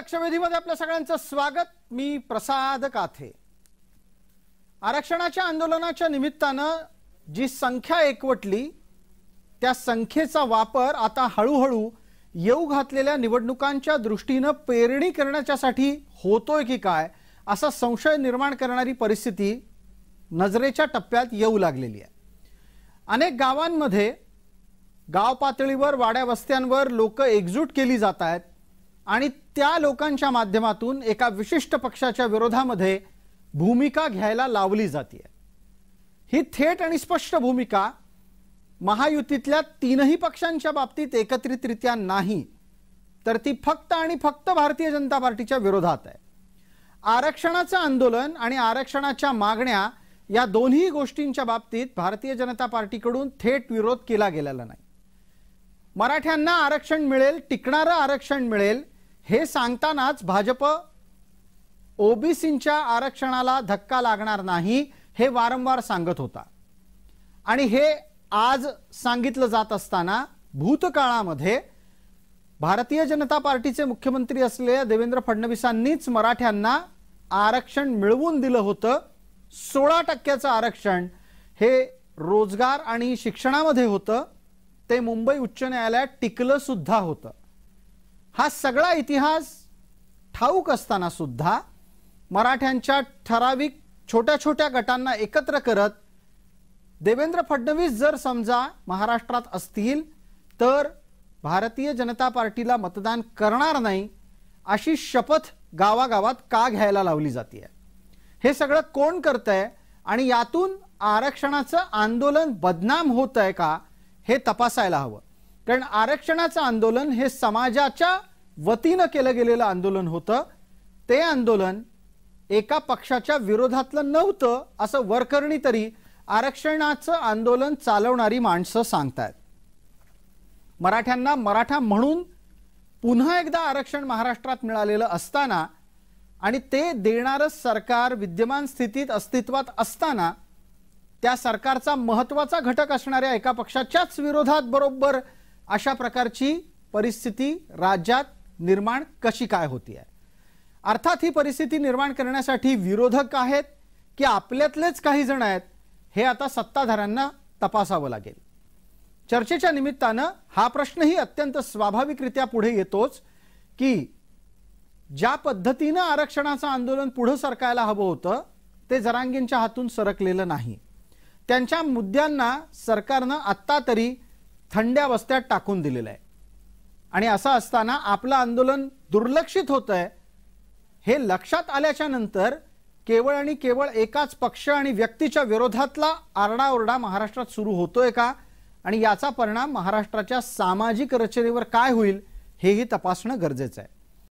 लक्षवेधीमध्ये आपल्या सगळ्यांचं स्वागत। मी प्रसाद काथे। आरक्षणाच्या आंदोलनाच्या निमित्तानं जी संख्या एकवटली त्या संख्येचा वापर आता हळूहळू येऊ घातलेल्या निवडणुकांच्या दृष्टीने पेरणी करण्यासाठी होतोय की काय असा संशय निर्माण करणारी परिस्थिती नजरेच्या टप्प्यात येऊ लागलेली आहे। अनेक गावांमध्ये गाव पातळीवर वाड्या वस्त्यांवर लोक एकजूट केली जात आहेत आणि त्या लोकांच्या माध्यमातून एका विशिष्ट पक्षाच्या विरोधामध्ये भूमिका घ्यायला लावली जाते। ही थेट आणि स्पष्ट भूमिका महायुतीतल्या तीनही पक्षांच्या बाबतीत एकत्रितरित्या नाही, तर ती फक्त आणि फक्त भारतीय जनता पार्टीच्या विरोधात आहे। आरक्षणाचं आंदोलन आणि आरक्षणाच्या मागण्या या दोन्ही गोष्टींच्या बाबतीत भारतीय जनता पार्टीकडून थेट विरोध केला गेलेला नाही। मराठ्यांना आरक्षण मिळेल, टिकणारं आरक्षण मिळेल हे सांगतानाच भाजप ओबीसींच्या आरक्षणाला धक्का लागणार नाही हे वारंवार सांगत होता आणि हे आज सांगितलं जात असताना भूतकाळामध्ये भारतीय जनता पार्टीचे मुख्यमंत्री असलेल्या देवेंद्र फडणवीसांनीच मराठ्यांना आरक्षण मिळवून दिलं होतं। 16% आरक्षण हे रोजगार आणि शिक्षणामध्ये होतं, ते मुंबई उच्च न्यायालयात टिकलं सुद्धा होतं। हा सगळा इतिहास ठाऊक असताना सुद्धा मराठ्यांच्या ठराविक छोट्या छोट्या गटांना एकत्र करत देवेंद्र फडणवीस जर समजा महाराष्ट्रात असतील तर भारतीय जनता पार्टीला मतदान करणार नाही अशी शपथ गावागावात का घ्यायला लावली जाते? हे सगळं कोण करतंय आणि यातून आरक्षणाचं आंदोलन बदनाम होतंय का हे तपासायला हवं। कारण आरक्षणाचं आंदोलन हे समाजाच्या वतीने केलं गेलेलं आंदोलन होतं। ते आंदोलन एका पक्षाच्या विरोधातलं नव्हतं असं वरकरणी तरी आरक्षणाचं आंदोलन चालवणारी माणसं सांगतात। मराठ्यांना मराठा म्हणून पुन्हा एकदा आरक्षण महाराष्ट्रात मिळालेलं असताना आणि ते देणारं सरकार विद्यमान स्थितीत अस्तित्वात असताना त्या सरकारचा महत्त्वाचा घटक असणाऱ्या एका पक्षाच्याच विरोधात बरोबर अशा प्रकारची परिस्थिती राज्यात निर्माण कशी काय होती आहे? अर्थात ही परिस्थिती निर्माण करण्यासाठी विरोधक आहेत की आपल्यातलेच काही जण आहेत हे आता सत्ताधाऱ्यांना तपासावं लागेल। चर्चेच्या निमित्तानं हा प्रश्नही अत्यंत स्वाभाविकरित्या पुढे येतोच की ज्या पद्धतीने आरक्षणाचं आंदोलन पुढे सरकायला हवं होतं ते जरांगेंच्या हातून सरकलेलं नाही। त्यांच्या मुद्द्यांना सरकारनं आत्ता तरी थंड्या वस्त्यात टाकून दिलेलं आहे आणि असं असताना आपलं आंदोलन दुर्लक्षित होतंय हे लक्षात आल्याच्या नंतर केवळ आणि केवळ एकाच पक्ष आणि व्यक्तीच्या विरोधातला आरडाओरडा महाराष्ट्रात सुरू होतोय का आणि याचा परिणाम महाराष्ट्राच्या सामाजिक रचनेवर काय होईल हेही तपासणं गरजेचं आहे।